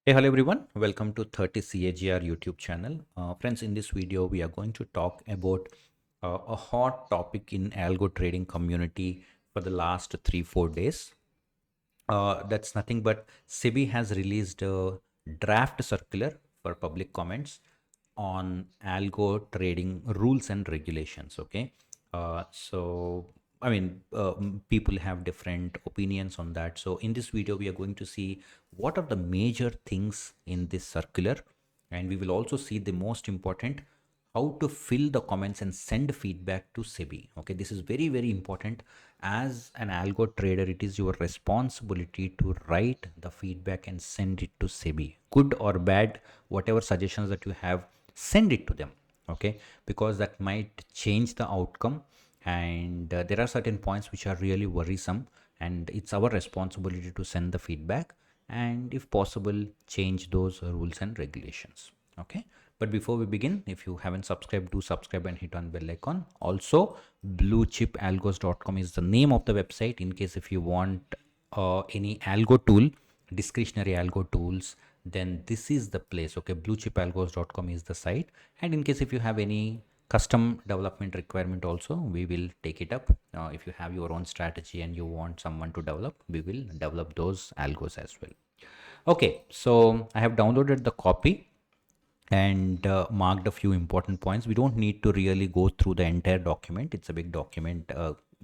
Hey, hello everyone. Welcome to 30 CAGR YouTube channel. Friends, in this video, we are going to talk about a hot topic in algo trading community for the last 3-4 days. That's nothing but SEBI has released a draft circular for public comments on algo trading rules and regulations. Okay, so I mean, people have different opinions on that. So in this video, we are going to see what are the major things in this circular, and we will also see the most important how to fill the comments and send feedback to SEBI. Okay, this is very, very important. As an algo trader, it is your responsibility to write the feedback and send it to SEBI. Good or bad, whatever suggestions that you have, send it to them. Okay, because that might change the outcome. And there are certain points which are really worrisome, and it's our responsibility to send the feedback and, if possible, change those rules and regulations. Okay, but before we begin, if you haven't subscribed, do subscribe and hit on bell icon. Also, bluechipalgos.com is the name of the website in case if you want any algo tool, discretionary algo tools, then this is the place. Okay, bluechipalgos.com is the site. And in case if you have any custom development requirement also, we will take it up. If you have your own strategy and you want someone to develop, we will develop those algos as well. Okay, so I have downloaded the copy and marked a few important points. We don't need to really go through the entire document. It's a big document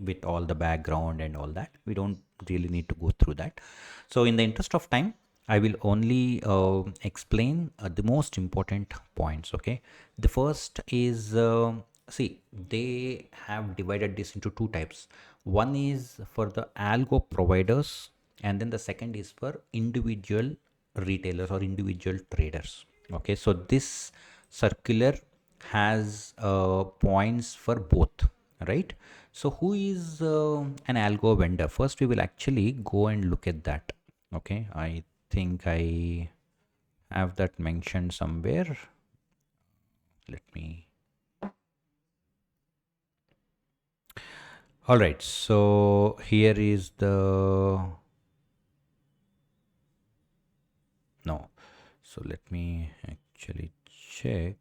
with all the background and all that. We don't really need to go through that. So in the interest of time, I will only explain the most important points. Okay, the first is see, they have divided this into two types. One is for the algo providers, and then the second is for individual retailers or individual traders. Okay, so this circular has points for both, right? So who is an algo vendor? First we will actually go and look at that. Okay, I think I have that mentioned somewhere. Let me. All right, so here is the no. So let me actually check.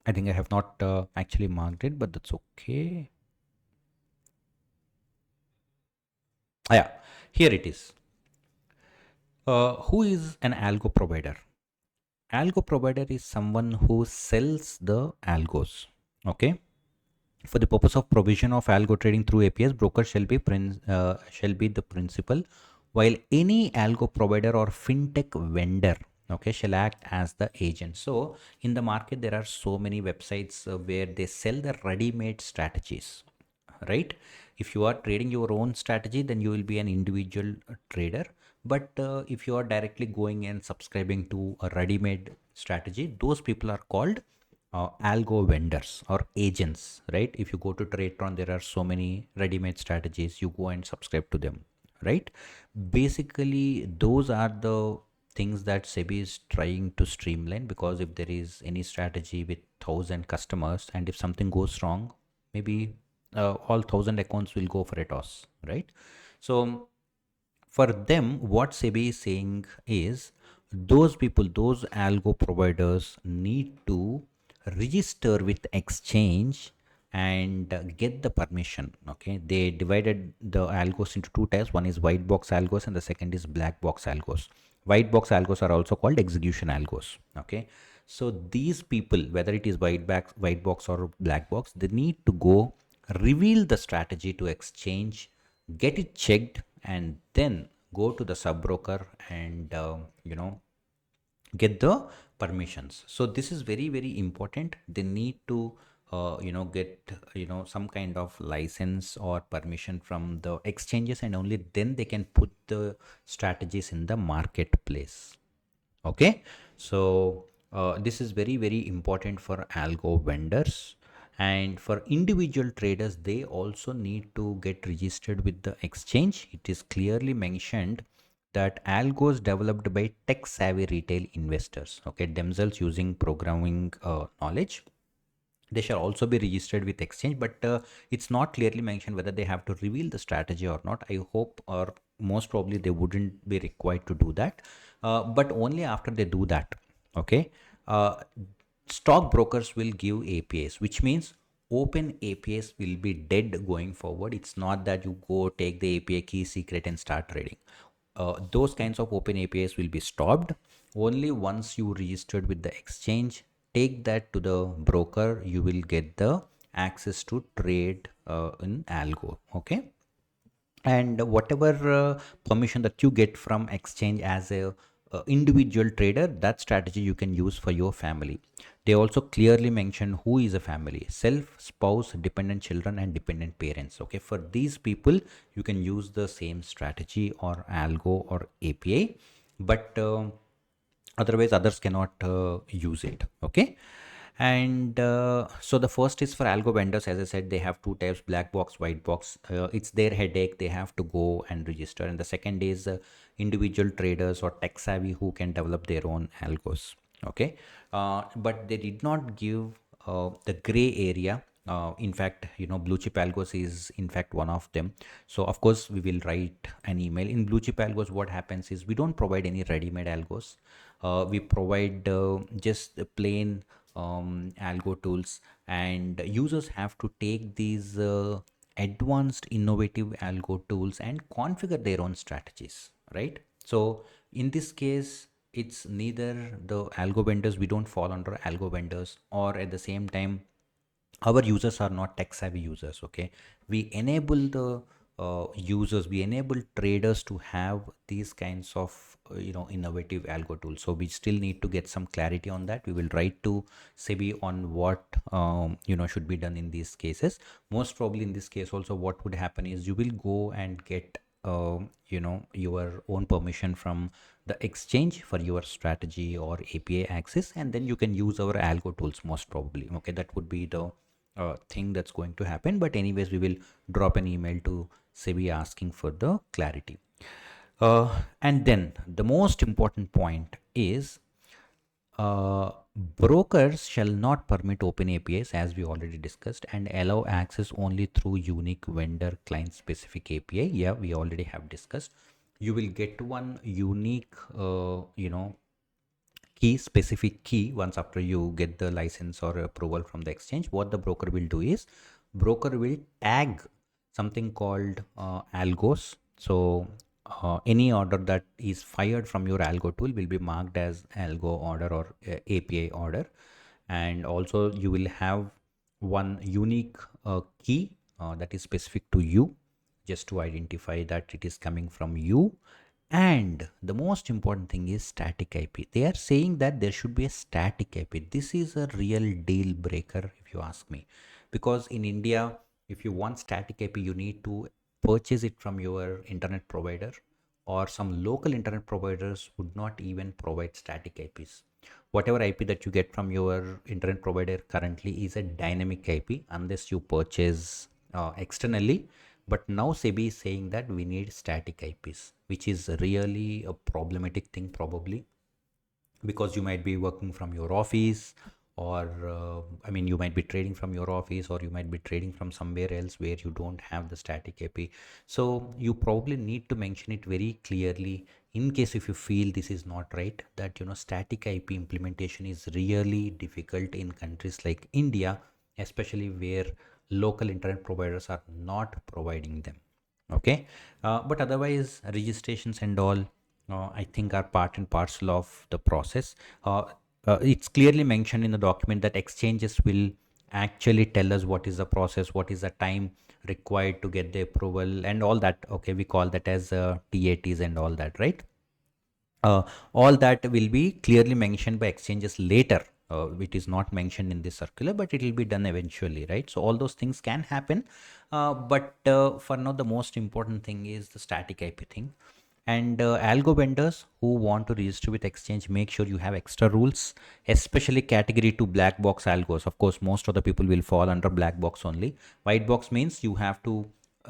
I think I have not actually marked it, but that's okay. Yeah, here it is. Who is an algo provider? Algo provider is someone who sells the algos. Okay. For the purpose of provision of algo trading through APIs, broker shall be the principal, while any algo provider or fintech vendor, okay, shall act as the agent. So in the market, there are so many websites where they sell the ready-made strategies, right? If you are trading your own strategy, then you will be an individual trader. But if you are directly going and subscribing to a ready-made strategy, those people are called algo vendors or agents, right? If you go to TradeTron, there are so many ready-made strategies. You go and subscribe to them, right? Basically, those are the things that SEBI is trying to streamline, because if there is any strategy with 1,000 customers and if something goes wrong, maybe all 1,000 accounts will go for a toss, right? So for them, what SEBI is saying is those people, those algo providers need to register with exchange and get the permission. Okay, they divided the algos into two types. One is white box algos and the second is black box algos. White box algos are also called execution algos. Okay, so these people, whether it is white box or black box, they need to go reveal the strategy to exchange, get it checked, and then go to the sub broker and get the permissions. So this is very, very important. They need to get some kind of license or permission from the exchanges, and only then they can put the strategies in the marketplace. Okay, so this is very, very important for algo vendors. And for individual traders, they also need to get registered with the exchange. It is clearly mentioned that algos developed by tech savvy retail investors, okay, themselves using programming knowledge, They shall also be registered with exchange, but it's not clearly mentioned whether they have to reveal the strategy or not. I hope, or most probably they wouldn't be required to do that, but only after they do that. Okay. uh, Stockbrokers will give APIs, which means open APIs will be dead going forward. It's not that you go take the API key secret and start trading. Those kinds of open APIs will be stopped only once you registered with the exchange. Take that to the broker, you will get the access to trade in Algo. Okay. And whatever permission that you get from exchange as a individual trader, that strategy you can use for your family. They also clearly mention who is a family: self, spouse, dependent children, and dependent parents. Okay, for these people you can use the same strategy or Algo or API, but otherwise others cannot use it. Okay. And so the first is for algo vendors. As I said, they have two types: black box, white box. It's their headache, they have to go and register. And the second is individual traders or tech savvy who can develop their own algos. Okay. But they did not give the gray area. In fact, blue chip algos is in fact one of them. So of course we will write an email. In blue chip algos, what happens is we don't provide any ready-made algos. We provide just the plain algo tools, and users have to take these advanced innovative algo tools and configure their own strategies, right? So in this case, it's neither the algo vendors, we don't fall under algo vendors, or at the same time our users are not tech savvy users. Okay, we enable the users, we enable traders to have these kinds of innovative algo tools. So we still need to get some clarity on that. We will write to SEBI on what should be done in these cases. Most probably in this case also, what would happen is you will go and get your own permission from the exchange for your strategy or API access, and then you can use our algo tools most probably. Okay, that would be the thing that's going to happen. But anyways, we will drop an email to SEBI asking for the clarity. And then the most important point is brokers shall not permit open APIs, as we already discussed, and allow access only through unique vendor client specific API. Yeah, we already have discussed. You will get one unique, key, specific key, once after you get the license or approval from the exchange. What the broker will do is, broker will tag something called algos. So any order that is fired from your algo tool will be marked as algo order or API order. And also you will have one unique key that is specific to you, just to identify that it is coming from you. And the most important thing is static IP. They are saying that there should be a static IP. This is a real deal breaker, if you ask me, because in India, if you want static IP, you need to purchase it from your internet provider, or some local internet providers would not even provide static IPs. Whatever IP that you get from your internet provider currently is a dynamic IP unless you purchase externally. But now SEBI is saying that we need static IPs, which is really a problematic thing probably, because you might be working from your office, or you might be trading from your office, or you might be trading from somewhere else where you don't have the static IP. So you probably need to mention it very clearly, in case if you feel this is not right, that static IP implementation is really difficult in countries like India, especially where local internet providers are not providing them. Okay. But otherwise, registrations and all, I think, are part and parcel of the process. It's clearly mentioned in the document that exchanges will actually tell us what is the process, what is the time required to get the approval and all that. Okay, we call that as TATs and all that, right? All that will be clearly mentioned by exchanges later. It is not mentioned in this circular, but it will be done eventually, right? So all those things can happen, but for now the most important thing is the static IP thing. And algo vendors who want to register with exchange, make sure you have extra rules, especially category 2 black box algos. Of course, most of the people will fall under black box only. White box means you have to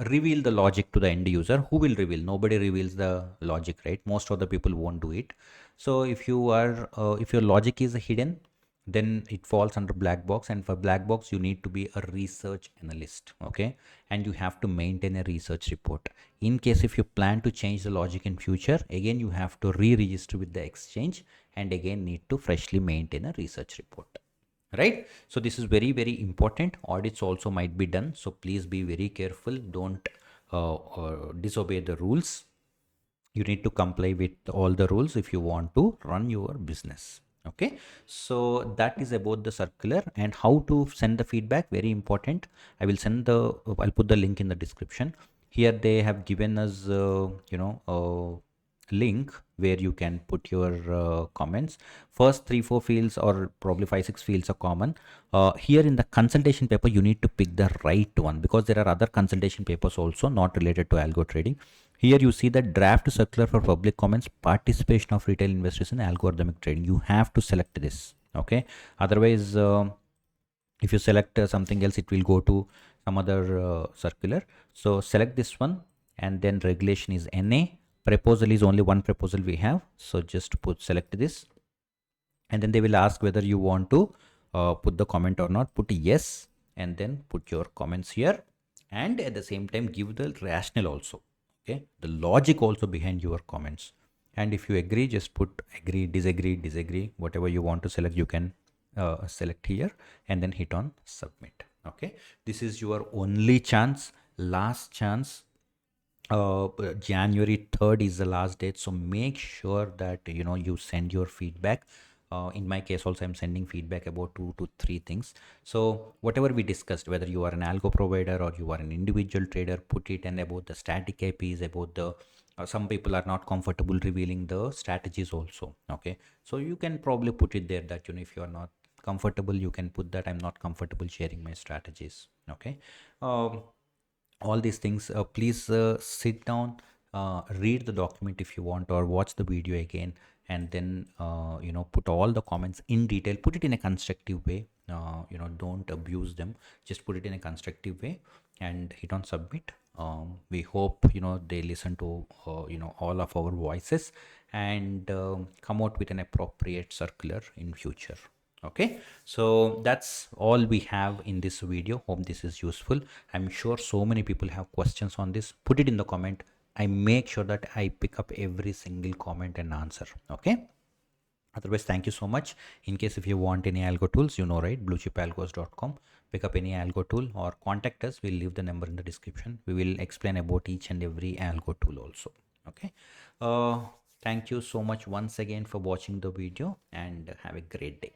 reveal the logic to the end user. Who will reveal? Nobody reveals the logic, right? Most of the people won't do it. So if you are if your logic is hidden, then it falls under black box, and for black box you need to be a research analyst. Okay, and you have to maintain a research report. In case if you plan to change the logic in future, again you have to re-register with the exchange and again need to freshly maintain a research report, right? So this is very very important. Audits also might be done, so please be very careful. Don't disobey the rules. You need to comply with all the rules if you want to run your business. Okay, so that is about the circular. And how to send the feedback, very important. I'll put the link in the description. Here they have given us a link where you can put your comments. First 3 4 fields or probably 5 6 fields are common. Here in the consultation paper you need to pick the right one, because there are other consultation papers also not related to algo trading. Here you see the draft circular for public comments, participation of retail investors in algorithmic trading. You have to select this. Okay. Otherwise, if you select something else, it will go to some other circular. So select this one, and then regulation is NA. Proposal is only one proposal we have. So just select this, and then they will ask whether you want to put the comment or not. Put yes, and then put your comments here, and at the same time give the rationale also. Okay, the logic also behind your comments. And if you agree, just put agree, disagree, whatever you want to select, you can select here, and then hit on submit. Okay, this is your only chance, last chance. January 3rd is the last date, so make sure that you send your feedback. In my case also, I'm sending feedback about 2 to 3 things. So whatever we discussed, whether you are an algo provider or you are an individual trader, put it. And about the static IPs, about the some people are not comfortable revealing the strategies also. Okay, so you can probably put it there that if you are not comfortable, you can put that I'm not comfortable sharing my strategies. Okay. All these things, please sit down, read the document if you want, or watch the video again, and then put all the comments in detail. Put it in a constructive way. Don't abuse them. Just put it in a constructive way and hit on submit. We hope they listen to all of our voices, and come out with an appropriate circular in future. Okay, so that's all we have in this video. Hope this is useful. I'm sure so many people have questions on this. Put it in the comment. I make sure that I pick up every single comment and answer. Okay, otherwise, thank you so much. In case if you want any algo tools, right, bluechipalgos.com. Pick up any algo tool or contact us. We'll leave the number in the description. We will explain about each and every algo tool also. Okay, uh, thank you so much once again for watching the video, and have a great day.